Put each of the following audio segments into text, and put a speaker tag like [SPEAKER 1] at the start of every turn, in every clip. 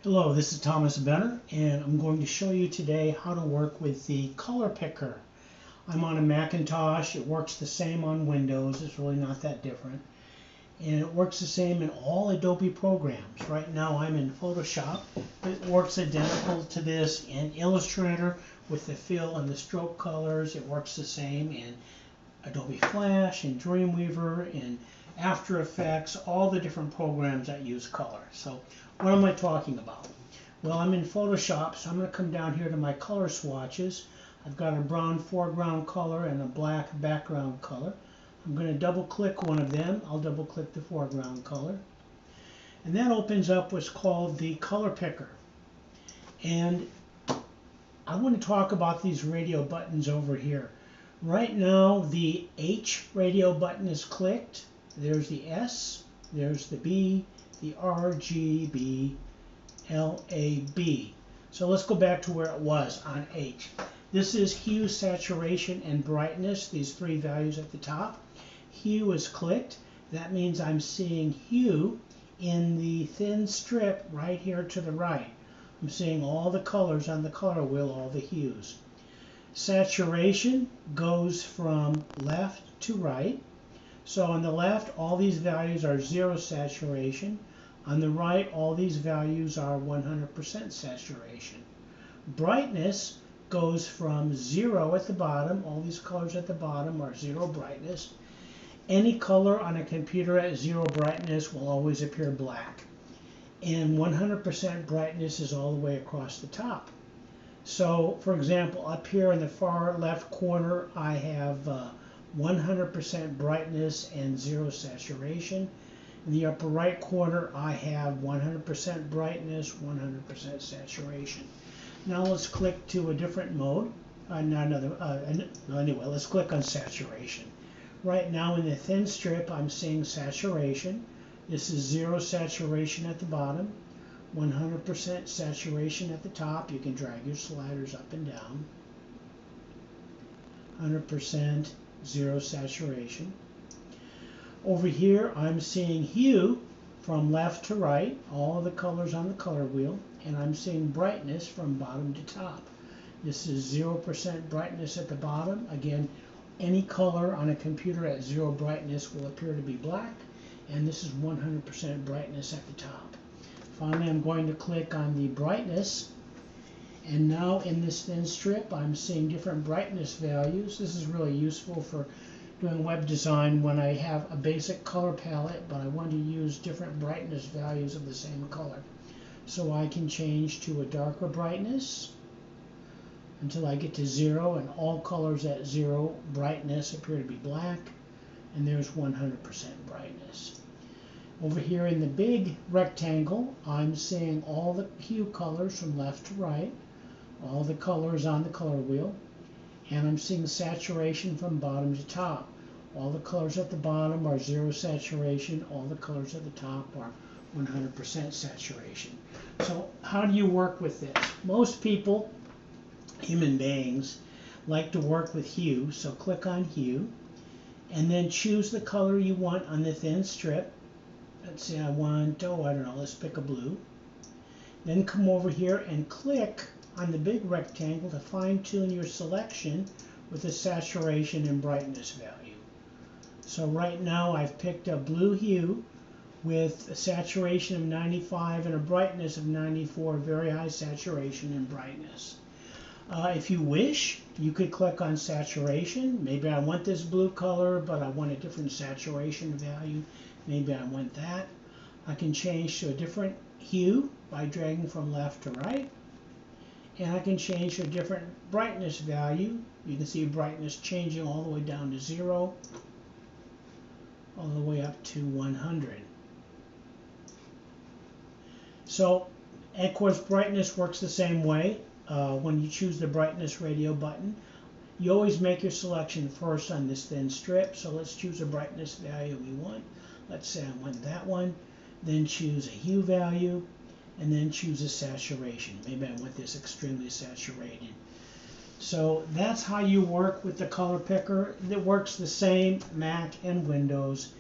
[SPEAKER 1] Hello, this is Thomas Benner, and I'm going to show you today how to work with the color picker. I'm on a Macintosh. It works the same on Windows. It's really not that different. And it works the same in all Adobe programs. Right now I'm in Photoshop. It works identical to this in Illustrator with the fill and the stroke colors. It works the same in Adobe Flash and Dreamweaver and After Effects, all the different programs that use color. So what am I talking about? Well, I'm in Photoshop, so I'm going to come down here to my color swatches. I've got a brown foreground color and a black background color. I'm going to double click one of them. I'll double click the foreground color. And that opens up what's called the color picker. And I want to talk about these radio buttons over here. Right now the H radio button is clicked. There's the S, there's the B, the R, G, B, L, A, B. So let's go back to where it was on H. This is hue, saturation, and brightness, these three values at the top. Hue is clicked. That means I'm seeing hue in the thin strip right here to the right. I'm seeing all the colors on the color wheel, all the hues. Saturation goes from left to right. So on the left, all these values are 0 saturation. On the right, all these values are 100% saturation. Brightness goes from 0 at the bottom. All these colors at the bottom are 0 brightness. Any color on a computer at 0 brightness will always appear black. And 100% brightness is all the way across the top. So, for example, up here in the far left corner, I have 100% brightness and 0 saturation. In the upper right corner, I have 100% brightness, 100% saturation. Now let's click to a different mode. Anyway, let's click on saturation. Right now in the thin strip, I'm seeing saturation. This is 0 saturation at the bottom, 100% saturation at the top. You can drag your sliders up and down. 100%, 0 saturation. Over here, I'm seeing hue from left to right, all of the colors on the color wheel, and I'm seeing brightness from bottom to top. This is 0% brightness at the bottom. Again, any color on a computer at 0 brightness will appear to be black, and this is 100% brightness at the top. Finally, I'm going to click on the brightness, and now in this thin strip, I'm seeing different brightness values. This is really useful for doing web design when I have a basic color palette, but I want to use different brightness values of the same color. So I can change to a darker brightness until I get to 0, and all colors at 0 brightness appear to be black, and there's 100% brightness. Over here in the big rectangle, I'm seeing all the hue colors from left to right, all the colors on the color wheel, and I'm seeing saturation from bottom to top. All the colors at the bottom are 0 saturation, all the colors at the top are 100% saturation. So how do you work with this? Most people, human beings, like to work with hue, so click on hue, and then choose the color you want on the thin strip. Let's say I want, let's pick a blue. Then come over here and click on the big rectangle to fine-tune your selection with a saturation and brightness value. So right now I've picked a blue hue with a saturation of 95 and a brightness of 94, very high saturation and brightness. If you wish, you could click on saturation. Maybe I want this blue color, but I want a different saturation value. Maybe I want that. I can change to a different hue by dragging from left to right. And I can change to a different brightness value. You can see brightness changing all the way down to 0, all the way up to 100. So, of course, brightness works the same way. When you choose the brightness radio button, you always make your selection first on this thin strip. So let's choose a brightness value we want. Let's say I want that one. Then choose a hue value, and then choose a saturation. Maybe I want this extremely saturated. So that's how you work with the color picker. It works the same Mac and Windows,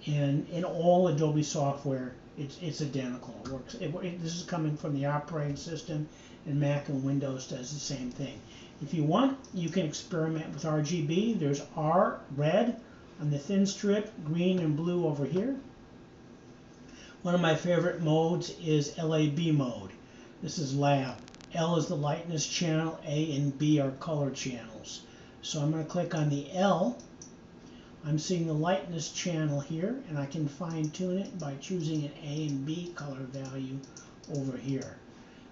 [SPEAKER 1] and in all Adobe software It's identical. It works. This is coming from the operating system, and Mac and Windows does the same thing. If you want, you can experiment with RGB. There's red on the thin strip, green and blue over here. One of my favorite modes is LAB mode. This is lab. L is the lightness channel, A and B are color channels. So I'm going to click on the L. I'm seeing the lightness channel here, and I can fine tune it by choosing an A and B color value over here.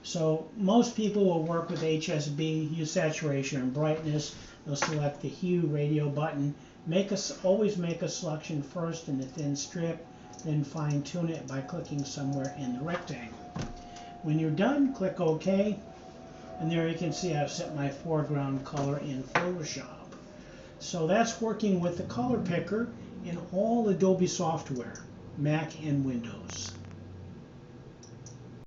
[SPEAKER 1] So most people will work with HSB, hue, saturation, and brightness. They'll select the hue radio button. Always make a selection first in the thin strip, then fine tune it by clicking somewhere in the rectangle. When you're done, click OK, and there you can see I've set my foreground color in Photoshop. So that's working with the color picker in all Adobe software, Mac and Windows.